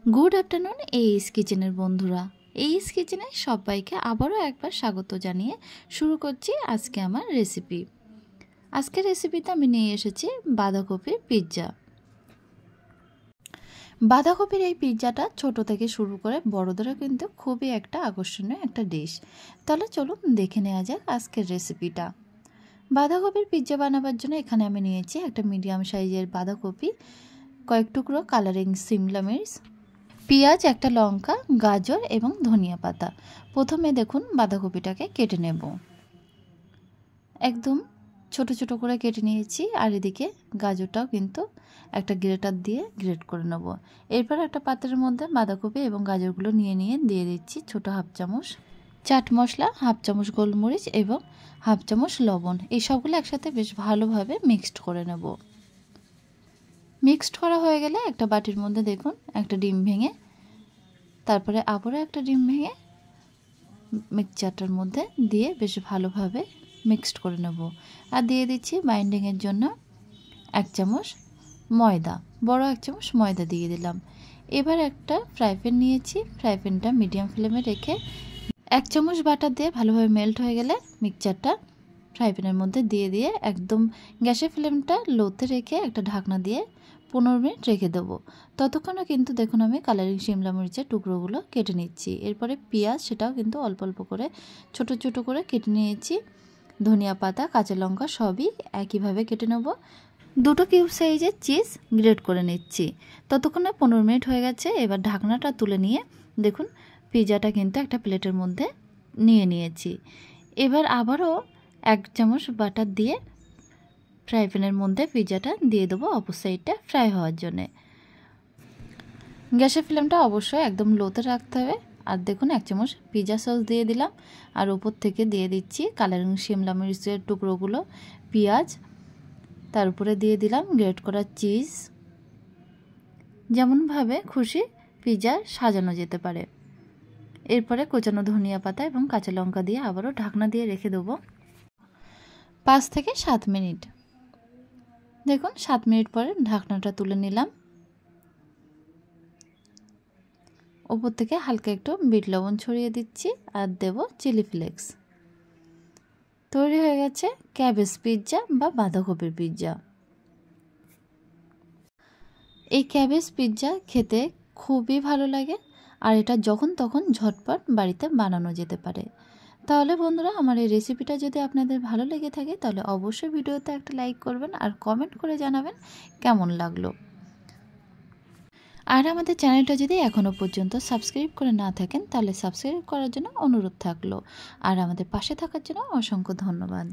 Good afternoon এইস কিচেনের বন্ধুরা। এইস কিচেনে সবাইকে আবারও একবার স্বাগত জানিয়ে শুরু করছি আজকে আমার রেসিপি। আজকের রেসিপিতে আমি নিয়ে এসেছি বাঁধাকপির পিৎজা। বাঁধাকপির এই পিৎজাটা ছোট থেকে শুরু করে বড়দেরও কিন্তু খুবই একটা আকর্ষণীয় একটা ডিশ। তাহলে চলুন দেখে নেওয়া যাক আজকের রেসিপিটা। বাঁধাকপির পিৎজা বানাবার জন্য এখানে আমি নিয়েছি একটা মিডিয়াম সাইজের বাঁধাকপি, কয়েক টুকরো কালারিং সিমলা মির্চ, পেঁয়াজ, একটা লঙ্কা, গাজর এবং ধনিয়া পাতা। প্রথমে দেখুন বাঁধাকপিটাকে কেটে নেব। একদম ছোট ছোট করে কেটে নিয়েছি। আর এদিকে গাজরটাও কিন্তু একটা গ্রেটার দিয়ে গ্রেট করে নেব। এরপর একটা পাত্রের মধ্যে বাঁধাকপি এবং গাজরগুলো নিয়ে দিয়ে দিচ্ছি ছোট হাফ চামচ চাট মশলা, হাফ চামচ গোলমরিচ এবং হাফ চামচ লবণ। এই সবগুলো একসাথে বেশ ভালোভাবে মিক্সড করে নেব। মিক্সড করা হয়ে গেলে একটা বাটির মধ্যে দেখুন একটা ডিম ভেঙে, তারপরে আবারও একটা ডিম ভেঙে মিক্সচারটার মধ্যে দিয়ে বেশ ভালোভাবে মিক্সড করে নেব। আর দিয়ে দিচ্ছি বাইন্ডিংয়ের জন্য এক চামচ ময়দা, বড় এক চামচ ময়দা দিয়ে দিলাম। এবার একটা ফ্রাই প্যান নিয়েছি, ফ্রাই প্যানটা মিডিয়াম ফ্লেমে রেখে এক চামচ বাটার দিয়ে ভালোভাবে মেল্ট হয়ে গেলে মিক্সচারটা ফ্রাই প্যানের মধ্যে দিয়ে একদম গ্যাসের ফ্লেমটা লোতে রেখে একটা ঢাকনা দিয়ে 15 মিনিট রেখে দেবো। ততক্ষণে কিন্তু দেখুন আমি কালারিং শিমলা মরিচের টুকরোগুলো কেটে নিচ্ছি। এরপরে পেঁয়াজ, সেটাও কিন্তু অল্প অল্প করে ছোট ছোট করে কেটে নিয়েছি। ধনিয়া পাতা, কাঁচা লঙ্কা সবই একইভাবে কেটে নেব। 2 কিউব সাইজের চিজ গ্রেট করে নিচ্ছি। ততক্ষণে 15 মিনিট হয়ে গেছে। এবার ঢাকনাটা তুলে নিয়ে দেখুন পিৎজাটা কিন্তু একটা প্লেটের মধ্যে নিয়ে নিয়েছি। এবার আবারও এক চামচ বাটার দিয়ে ফ্রাই প্যানের মধ্যে পিৎজাটা দিয়ে দেবো অপর সাইডটা ফ্রাই হওয়ার জন্যে। গ্যাসের ফ্লেমটা অবশ্যই একদম লোতে রাখতে হবে। আর দেখুন এক চামচ পিৎজা সস দিয়ে দিলাম। আর ওপর থেকে দিয়ে দিচ্ছি কালারিং শিমলা মরিচের টুকরোগুলো, পেঁয়াজ, তার উপরে দিয়ে দিলাম গ্রেট করা চিজ। যেমনভাবে খুশি পিৎজা সাজানো যেতে পারে। এরপরে কোচানো ধনিয়া পাতা এবং কাঁচা লঙ্কা দিয়ে আবারও ঢাকনা দিয়ে রেখে দেবো 5 থেকে 7 মিনিট। দেখুন 7 মিনিট পরে ঢাকনাটা তুলে নিলাম। ওপর থেকে হালকা একটু বিট লবণ ছড়িয়ে দিচ্ছি আর দেব চিলি ফ্লেক্স। তৈরি হয়ে গেছে ক্যাবেজ পিৎজা বা বাঁধাকপির পিৎজা। এই ক্যাবেজ পিৎজা খেতে খুবই ভালো লাগে আর এটা যখন তখন ঝটপট বাড়িতে বানানো যেতে পারে। তাহলে বন্ধুরা, আমার এই রেসিপিটা যদি আপনাদের ভালো লেগে থাকে তাহলে অবশ্যই ভিডিওতে একটা লাইক করবেন আর কমেন্ট করে জানাবেন কেমন লাগলো। আর আমাদের চ্যানেলটা যদি এখনও পর্যন্ত সাবস্ক্রাইব করে না থাকেন তাহলে সাবস্ক্রাইব করার জন্য অনুরোধ থাকলো। আর আমাদের পাশে থাকার জন্য অসংখ্য ধন্যবাদ।